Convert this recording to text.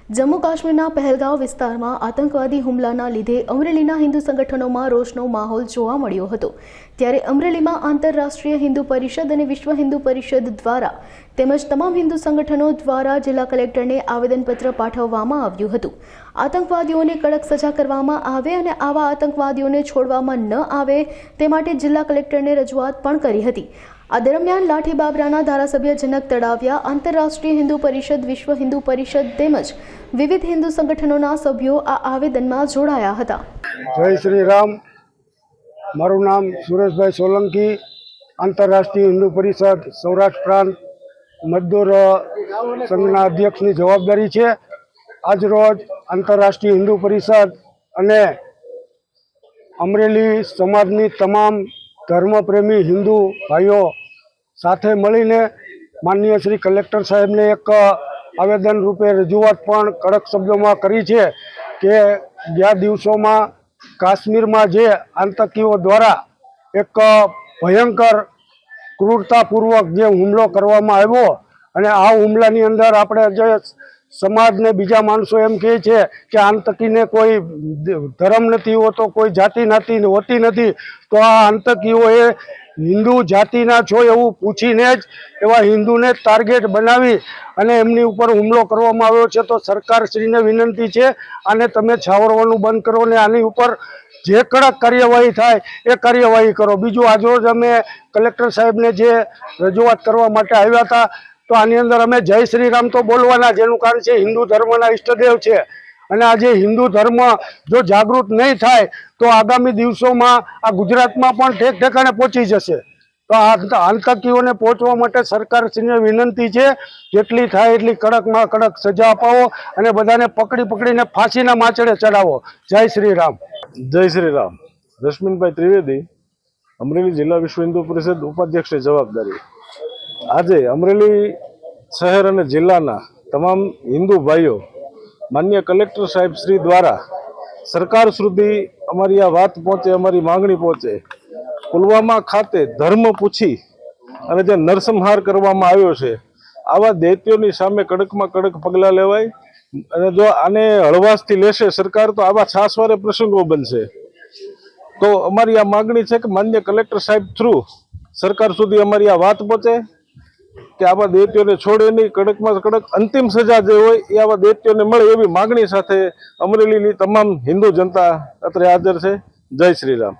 જમ્મુ કાશ્મીરના પહેલગાંવ વિસ્તારમાં આતંકવાદી હુમલાના લીધે અમરેલીના હિન્દુ સંગઠનોમાં રોષનો માહોલ જોવા મળ્યો હતો। ત્યારે અમરેલીમાં આંતરરાષ્ટ્રીય હિન્દુ પરિષદ અને વિશ્વ હિન્દુ પરિષદ દ્વારા તેમજ તમામ હિન્દુ સંગઠનો દ્વારા જિલ્લા કલેક્ટરને આવેદનપત્ર પાઠવવામાં આવ્યું હતું। આતંકવાદીઓને કડક સજા કરવામાં આવે અને આવા આતંકવાદીઓને છોડવામાં ન આવે તે માટે જિલ્લા કલેક્ટરને રજૂઆત પણ કરી હતી। આ દરમિયાન લાઠી બાબરાના ધારાસભ્ય જનક તળાવિયા, આંતરરાષ્ટ્રીય હિન્દુ પરિષદ, વિશ્વ હિન્દુ પરિષદ તેમજ વિવિધ હિન્દુ સંગઠનોના સભ્યો આ આવેદનમાં જોડાયા હતા। જય શ્રી રામ। મારું નામ સુરેશભાઈ સોલંકી, આંતરરાષ્ટ્રીય હિન્દુ પરિષદ સૌરાષ્ટ્ર પ્રાંત મજદૂર સંઘના અધ્યક્ષની જવાબદારી છે। આજરોજ આંતરરાષ્ટ્રીય હિન્દુ પરિષદ અને અમરેલી સમાજની તમામ ધર્મપ્રેમી હિન્દુ ભાઈઓ સાથે મળીને માનનીય શ્રી કલેક્ટર સાહેબને એક આવેદન રૂપે રજૂઆત પણ કડક શબ્દોમાં કરી છે કે ગયા દિવસોમાં કાશ્મીરમાં જે આતંકીઓ દ્વારા એક ભયંકર ક્રૂરતાપૂર્વક જે હુમલો કરવામાં આવ્યો અને આ હુમલાની અંદર આપણે જે સમાજને બીજા માણસો એમ કહે છે કે આતંકીને કોઈ ધર્મ નથી હોતો, કોઈ જાતિ નાતી હોતી નથી, તો આ આતંકીઓએ હિન્દુ જાતિના છો એવું પૂછીને જ એવા હિન્દુને ટાર્ગેટ બનાવી અને એમની ઉપર હુમલો કરવામાં આવ્યો છે। તો સરકારશ્રીને વિનંતી છે આને તમે છાવરવાનું બંધ કરો ને આની ઉપર જે કડક કાર્યવાહી થાય એ કાર્યવાહી કરો। બીજું આજરોજ અમે કલેક્ટર સાહેબને જે રજૂઆત કરવા માટે આવ્યા હતા તો આની અંદર અમે જય શ્રી રામ તો બોલવાના, જેનું કારણ છે હિન્દુ ધર્મના ઈષ્ટદેવ છે અને આજે હિન્દુ ધર્મ જો જાગૃત નહીં થાય તો આગામી દિવસોમાં આ ગુજરાતમાં પણ ઠેક ઠેકાણે પહોંચી જશે। તો આ આતંકીઓને પહોંચવા માટે સરકારશ્રીને વિનંતી છે જેટલી થાય એટલી કડકમાં કડક સજા અપાવો અને બધાને પકડીને ફાંસીના માચડે ચડાવો। જય શ્રી રામ। જય શ્રી રામ। રશ્મિનભાઈ ત્રિવેદી, અમરેલી જિલ્લા વિશ્વ હિન્દુ પરિષદ ઉપાધ્યક્ષની જવાબદારી। આજે અમરેલી શહેર અને જિલ્લાના તમામ હિન્દુ ભાઈઓ માન્ય કલેક્ટર સાહેબ શ્રી દ્વારા સરકાર સુધી અમારી આ વાત પહોંચે, અમારી માંગણી પહોંચે। પુલવામા ખાતે ધર્મ પૂછી અને જે નરસંહાર કરવામાં આવ્યો છે, આવા દૈત્યોની સામે કડકમાં કડક પગલાં લેવાય અને જો આને હળવાશથી લેશે સરકાર તો આવા છાસવારે પ્રસંગો બનશે। તો અમારી આ માંગણી છે કે માન્ય કલેક્ટર સાહેબ થ્રુ સરકાર સુધી અમારી આ વાત પહોંચે કે આવા દૈત્યોને છોડે નહીં, કડકમાં કડક અંતિમ સજા જે હોય એ આવા દૈત્યોને મળે એવી માંગણી સાથે અમરેલીની તમામ હિન્દુ જનતા અત્રે હાજર છે। જય શ્રી રામ।